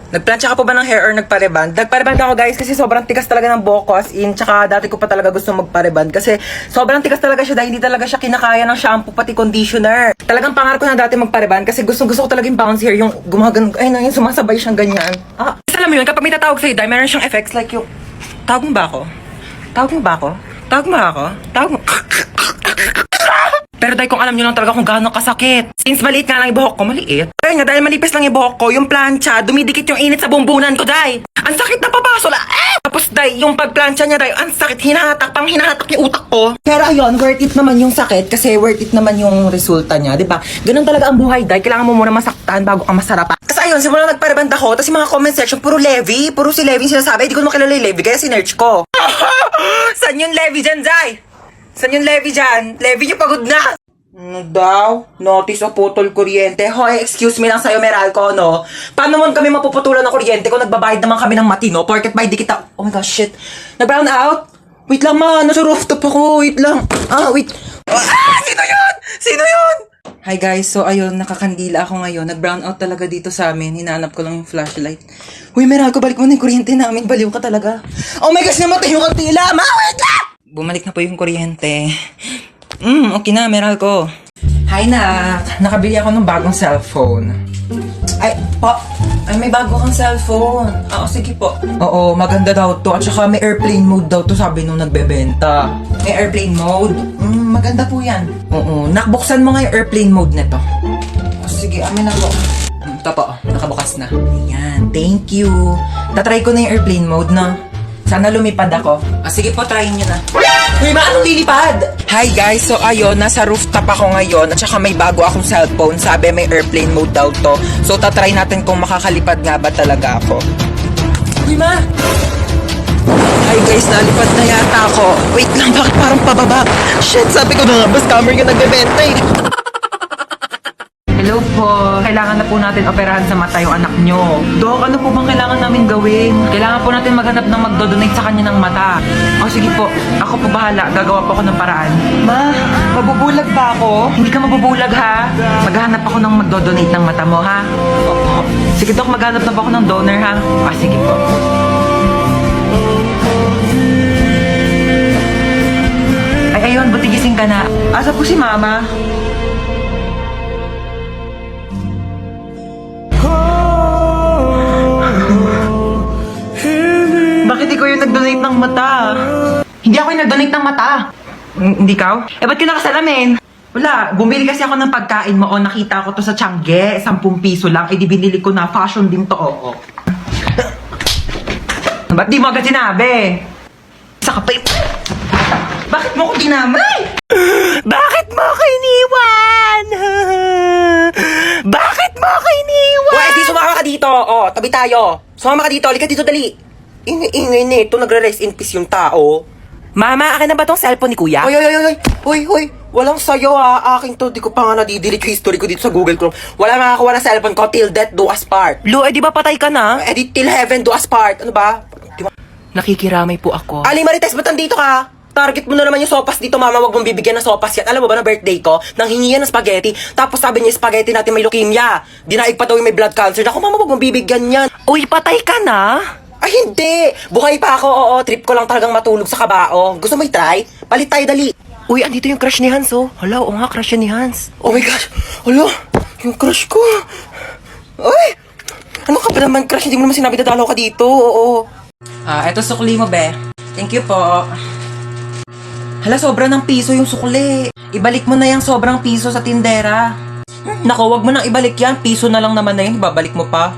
Nagplancha ka po ba ng hair or nagpareband? Nagpareband ako guys kasi sobrang tigas talaga ng buhok ko as in. Tsaka dati ko pa talaga gusto magpareband kasi sobrang tigas talaga siya dahil hindi talaga siya kinakaya ng shampoo pati conditioner. Talagang pangarap ko na dati magpareband kasi gusto ko talaga yung bouncy hair, yung gumagan, ay na, yung sumasabay siyang ganyan. Alam mo yun, kapag may tatawag sa'yo dahil meron siyang effects like yung, tawag mo ba ako? Tawag mo ba ako? Tawag mo ba ako? Tawag mo. Pero dahil kung alam nyo lang talaga kung gaano kasakit. Since maliit nga lang yung buhok ko, maliit. Kaya nga, dahil malipis lang yung buhok ko, yung plancha, dumidikit yung init sa bumbunan ko, day. Ang sakit na papaso na, Tapos, day, yung pagplancha niya, day, ang sakit, pang hinahatak yung utak ko. Pero ayun, worth it naman yung sakit kasi worth it naman yung resulta niya, di ba? Ganun talaga ang buhay, day. Kailangan mo muna masaktan bago ka masarapan. Tapos ayun, simula nagpareband ako, tapos yung mga comment section, puro Levi, puro si Levi sinasabi, di ko makilala yung Levi, kaya sinerch ko. Saan yung Levi dyan, day? Saan yung Levi dyan? Levi yung pagod na. Ano daw? Notice o putol kuryente. Hoy, excuse me lang sa'yo, Meralco, no? Paano mo kami mapuputulan ng kuryente kung nagbabayad naman kami ng matino? Porket by di kita... Oh my gosh, shit. Nag-brown out? Wait lang, ma. Nasa rooftop ako. Wait lang. Wait. Sino yun? Sino yun? Hi guys, so ayun, nakakandila ako ngayon. Nag-brown out talaga dito sa amin. Hinahanap ko lang yung flashlight. Huy, Meralco, balik mo na yung kuryente namin. Baliw ka talaga. Oh my gosh, namatay yung kandila. Ma, wait lang! Bumalik na po yung kuryente. Okay na, Meralco. Hi na, nakabili ako ng bagong cellphone. Ay, may bago kang cellphone. Sige po. Oo, maganda daw to. At saka may airplane mode daw to, sabi nung nagbebenta. May airplane mode? Maganda po yan. Oo, nakbuksan mo nga yung airplane mode nito. Sige, amin na po. Ito po, nakabukas na. Ayan, thank you. Tatry ko na yung airplane mode, no? Sana lumipad ako. Sige po, try nyo na. Uy, anong lilipad? Hi guys, so ayun, nasa rooftop ako ngayon at saka may bago akong cellphone. Sabi may airplane mode daw to. So tatry natin kung makakalipad nga ba talaga ako. Uy, ma! Hi guys, nalipad na yata ako. Wait lang, bakit parang pababa? Shit, sabi ko na nga, bas camera yung nagbebenta eh. Hello po. Kailangan na po natin operahan sa mata yung anak nyo. Dok, ano po bang kailangan namin gawin? Kailangan po natin maghanap ng magdodonate sa kanya ng mata. Sige po. Ako po bahala. Gagawa po ako ng paraan. Ma, mabubulag ba ako? Hindi ka mabubulag ha? Maghahanap ako ng magdodonate ng mata mo ha? Opo. Sige Dok, maghanap na po ako ng donor ha? Sige po. Ay, ayun. Buti gising ka na. Asa po si Mama? Bakit ikaw yung nag-donate ng mata? Hindi ako yung nag-donate ng mata. Hindi ka? Ba't ka nakasalamin? Wala, bumili kasi ako ng pagkain mo o nakita ko to sa Tiangge, 10 piso lang, di binili ko na, fashion din to, oo. Ba't di mo agad sinabi? Sa kapay. Bakit mo ko dinamay? Bakit mo ko iniwan? Bakit mo ko iniwan? Di sumama ka dito, tabi tayo. Sumama ka dito, halika dito, dali. Ingay nito, nagre-rest in peace yung tao. Mama, akin na ba tong cellphone ni Kuya? Hoy, walang sayo ha. Akin to, di ko pa nga nadidelete yung history ko dito sa Google Chrome. Wala makakuha ng cellphone ko till death do us part. Lu, di ba patay ka na? Di till heaven do us part. Ano ba? Nakikiramay po ako. Ali Marites, ba't nandito ka? Target mo na naman yung sopas dito, mama. Wag mong bibigyan ng sopas yan. Alam mo ba na birthday ko? Nang hingi yan ng spaghetti. Tapos sabi niya, spaghetti natin may leukemia. Dinaig pa daw yung may blood cancer. Ako, mama, wag mong bibigyan yan. Uy, patay ka na? Ay, hindi! Buhay pa ako, oo. Trip ko lang talagang matulog sa kabao. Gusto mo i-try? Palit tayo, dali. Uy, andito yung crush ni Hans, oh. Hala, oo nga, crush ni Hans. Oh my gosh! Hala, yung crush ko. Uy! Ano ka ba naman, crush? Hindi mo naman sinabi dadalaw ka dito, oo. Eto sukli mo, be. Thank you po. Hala, sobra ng piso yung sukli. Ibalik mo na yung sobrang piso sa tindera. Naku, wag mo nang ibalik yan. Piso na lang naman na yun. Ibabalik mo pa.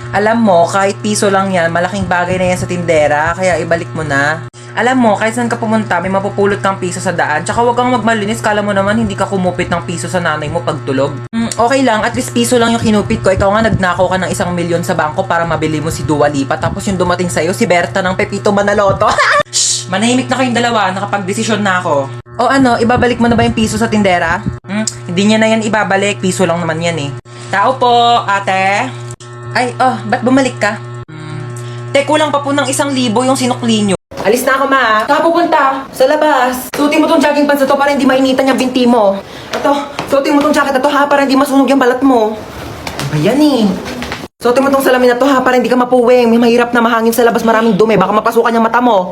Alam mo, kahit piso lang yan, malaking bagay na yan sa tindera, kaya ibalik mo na. Alam mo, kahit saan ka pumunta, may mapupulot kang piso sa daan. Tsaka huwag kang magmalinis, kala mo naman hindi ka kumupit ng piso sa nanay mo pagtulog. Okay lang, at least piso lang yung kinupit ko. Ikaw nga nagnakaw ka ng 1 milyon sa bangko para mabili mo si Dua Lipa. Tapos yung dumating sa'yo, si Berta ng Pepito Manaloto. Shh! Manahimik na kayong dalawa, nakapag-desisyon na ako. O ano, ibabalik mo na ba yung piso sa tindera? Hindi niya na yan ibabalik, piso lang naman yan eh. Tao po, ate. Ay, ba't bumalik ka? Kulang pa po ng 1,000 yung sinukli nyo. Alis na ako, ma. Saan ka pupunta? Sa labas. Suotin mo tong jogging pants na to para hindi mainitan yung binti mo. Ito, suotin mo tong jacket na to ha para hindi masunog yung balat mo. Ayan eh. Suotin mo tong salamin na to ha, para hindi ka mapuwing. May mahirap na mahangin sa labas, maraming dumi. Baka mapasukan yung mata mo.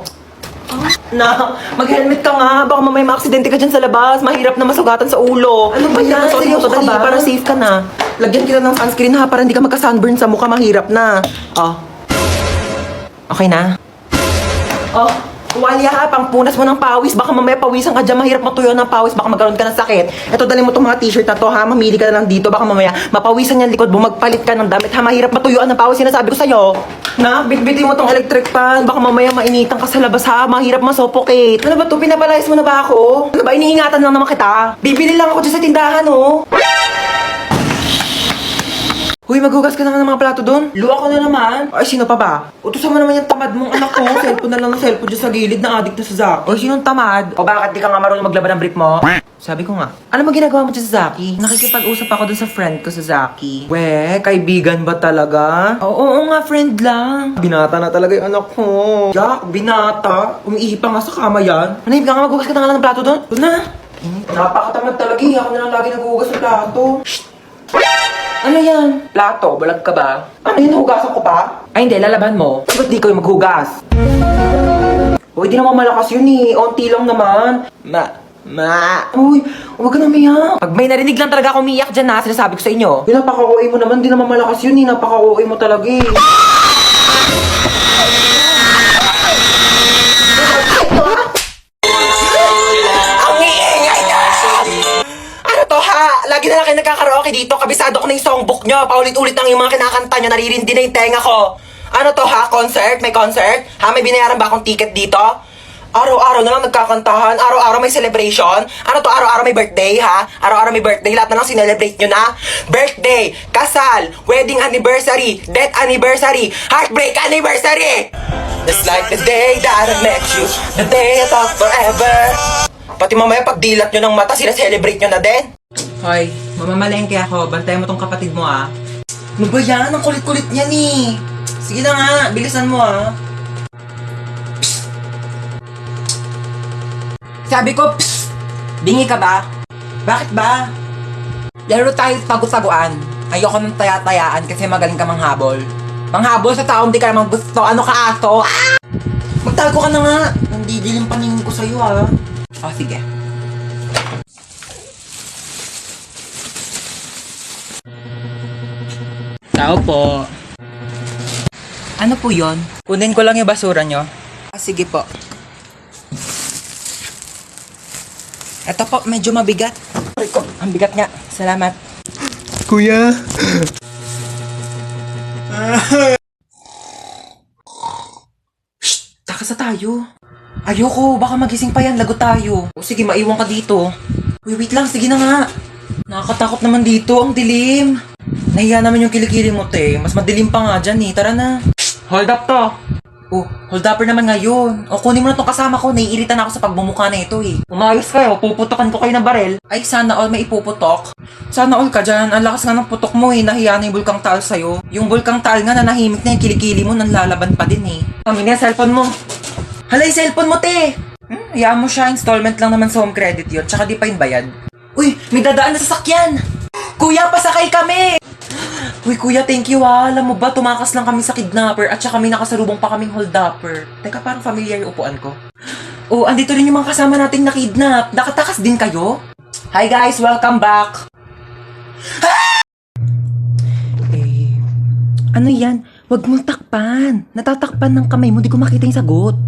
Na, mag-helmet ka nga. Baka mamaya maaksidente ka dyan sa labas. Mahirap na masugatan sa ulo. Ano ba yan? Seryoso ka ba? Para safe ka na. Lagyan kita ng sunscreen ha, para hindi ka magka-sunburn sa mukha. Mahirap na. Oh. Okay na? Oh. Tuwalya ha, pang punas mo ng pawis. Baka mamaya pawisan ka dyan. Mahirap matuyo ng pawis. Baka magkaroon ka ng sakit. Eto, dali mo itong mga t-shirt na to ha. Mamili ka na lang dito. Baka mamaya mapawisan yung likod mo. Magpalit ka ng damit ha. Mahirap matuyuan ng pawis. Sinasabi ko sa'yo. Na, bitbitin mo tong electric fan. Baka mamaya mainitan ka sa labas ha. Mahirap masuffocate. Ano ba to? Pinapalayas mo na ba ako? Ano ba? Iniingatan lang naman kita. Bibili lang ako dyan sa tindahan oh. Huy, maghugas ka na nga ng mga plato doon. Luwa ko na naman. Ay, sino pa ba? Utusan mo naman yung tamad mong anak ko. Cellphone na lang ng cellphone dyan sa gilid na addict na sa Zaki. O, sinong tamad? O bakit di ka nga marunong maglaban ng brief mo? Sabi ko nga, ano mo ginagawa mo dyan sa Zaki? Nakikipag-usap ako dun sa friend ko sa Zaki. We, kaibigan ba talaga? Oo nga, friend lang. Binata na talaga yung anak ko. Jack, binata. Umiihi pa nga sa kama yan. Manahimik ka nga, maghugas ka na nga ng plato doon. Doon na. Napakatamad talaga eh. Ako na lang lagi naghuhugas ng plato. Shh! Ano yan? Plato? Balag ka ba? Ano yun? Hugasan ko pa? Ay hindi, lalaban mo. Ba't di ko yung maghugas? Uy, di naman malakas yun eh. Onti lang naman. Uy, huwag ka na umiyak. Pag may narinig lang talaga ako umiyak dyan na, sinasabi ko sa inyo. Napaka-OA mo naman, di naman malakas yun eh. Napaka-OA mo talaga eh. Lagi na lang kayo nagkakaraoke dito. Kabisado ko na yung songbook nyo. Paulit-ulit lang yung mga kinakanta nyo. Naririndi na yung tenga ko. Ano to ha? Concert? May concert? Ha? May binayaran ba akong ticket dito? Araw-araw na lang nagkakantahan. Araw-araw may celebration. Ano to? Araw-araw may birthday ha? Araw-araw may birthday. Lahat na lang sinelebrate nyo na. Birthday, kasal, wedding anniversary, death anniversary, heartbreak anniversary. It's like the day that I met you, the day I thought forever. Pati mamaya pag dilat nyo ng mata, sila-celebrate nyo na din. Hoy, mamamalengke ako. Bantayan mo tong kapatid mo ah. Ano ba yan? Ang kulit-kulit niyan eh. Sige na nga, bilisan mo ah. Psst. Sabi ko, psst. Bingi ka ba? Bakit ba? Laro tayo tago-taguan. Ayoko ng taya-tayaan kasi magaling ka manghabol. Manghabol sa taong di ka naman gusto. Ano ka aso? Ah! Magtago ka na nga. Nandidilim paningin ko sa'yo ah. Oh, sige. Tao po. Ano po yon? Kunin ko lang yung basura nyo. Ah, sige po. Eto po, medyo mabigat. Rico, ang bigat nga. Salamat. Kuya. Shh! Takas na tayo. Ayoko, baka magising pa yan. Lagot tayo. O sige, maiwan ka dito. Wait lang, sige na nga. Nakakatakot naman dito, ang dilim. Nahiya naman yung kilikili mo, te. Mas madilim pa nga dyan eh. Tara na. Hold up to. Oh, hold upper naman ngayon. O, kunin mo na tong kasama ko. Naiirita na ako sa pagbumuka na ito eh. Umayos kayo. Puputokan ko kayo ng barel. Ay, sana all may ipuputok. Sana all ka dyan. Ang lakas nga ng putok mo eh. Nahiya na yung bulkang tal sa'yo. Yung bulkang tal nga nanahimik na yung kilikili mo. Nanlalaban pa din eh. Kami na, cellphone mo. Hala, yung cellphone mo, te. Hayaan mo siya. Installment lang naman sa home credit yun. Tsaka di pa yung bayad. Uy, may dadaan na sasakyan. Kuya, pasakay kami. Uy, kuya, thank you ah. Alam mo ba, tumakas lang kami sa kidnapper at saka may nakasalubong pa kaming hold-upper. Teka, parang familiar yung upuan ko. Oh, andito rin yung mga kasama nating nakidnap. Nakatakas din kayo? Hi guys, welcome back. Ano yan? Huwag mong takpan. Natatakpan ng kamay mo, di ko makita yung sagot.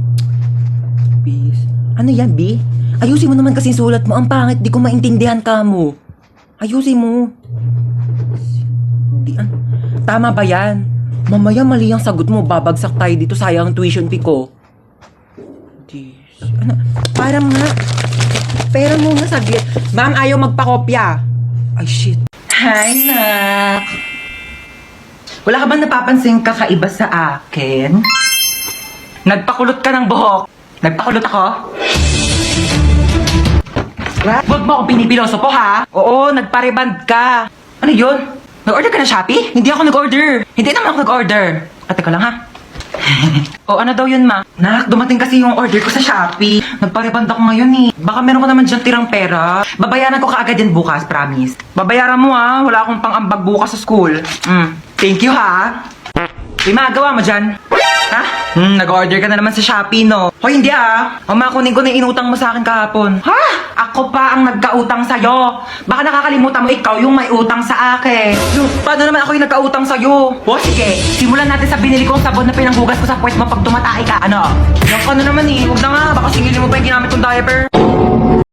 Peace. Ano yan, B? Ayusin mo naman kasi sulat mo. Ang pangit, di ko maintindihan ka mo. Ayusin mo. Tama ba yan? Mamaya mali ang sagot mo, babagsak tayo dito, sayang ang tuition fee ko. Ano? Parang nga. Pera mo nga saglit. Ma'am, ayaw magpakopya. Ay, shit. Hi, nak. Wala ka ba napapansin kakaiba sa akin? Nagpakulot ka ng buhok. Nagpakulot ako? Huwag mo akong pinipiloso po, ha? Oo, nagpareband ka. Ano yun? Nag-order ka na Shopee? Hindi ako nag-order. Hindi naman ako nag-order. Ate ko lang ha. O ano daw yun ma? Nak, dumating kasi yung order ko sa Shopee. Nagpareband ako ngayon eh. Baka meron ko naman dyan tirang pera. Babayaran ko kaagad yan bukas, promise. Babayaran mo ha. Wala akong pang-ambag bukas sa school. Thank you, ha? May magawa mo dyan? Ha? Nag-order ka na naman sa Shopee, no? Hoy, hindi Kunin ko na yung inutang mo sa akin kahapon. Ha? Ako pa ang nagkautang sa'yo. Baka nakakalimutan mo ikaw yung may utang sa akin. Paano naman ako yung nagkautang sa'yo? O sige, simulan natin sa binili kong sabon na pinanghugas ko sa puwet mo pag tumatay ka. Ano? Yung naman Huwag na nga. Baka singilin mo pa yung ginamit kong diaper.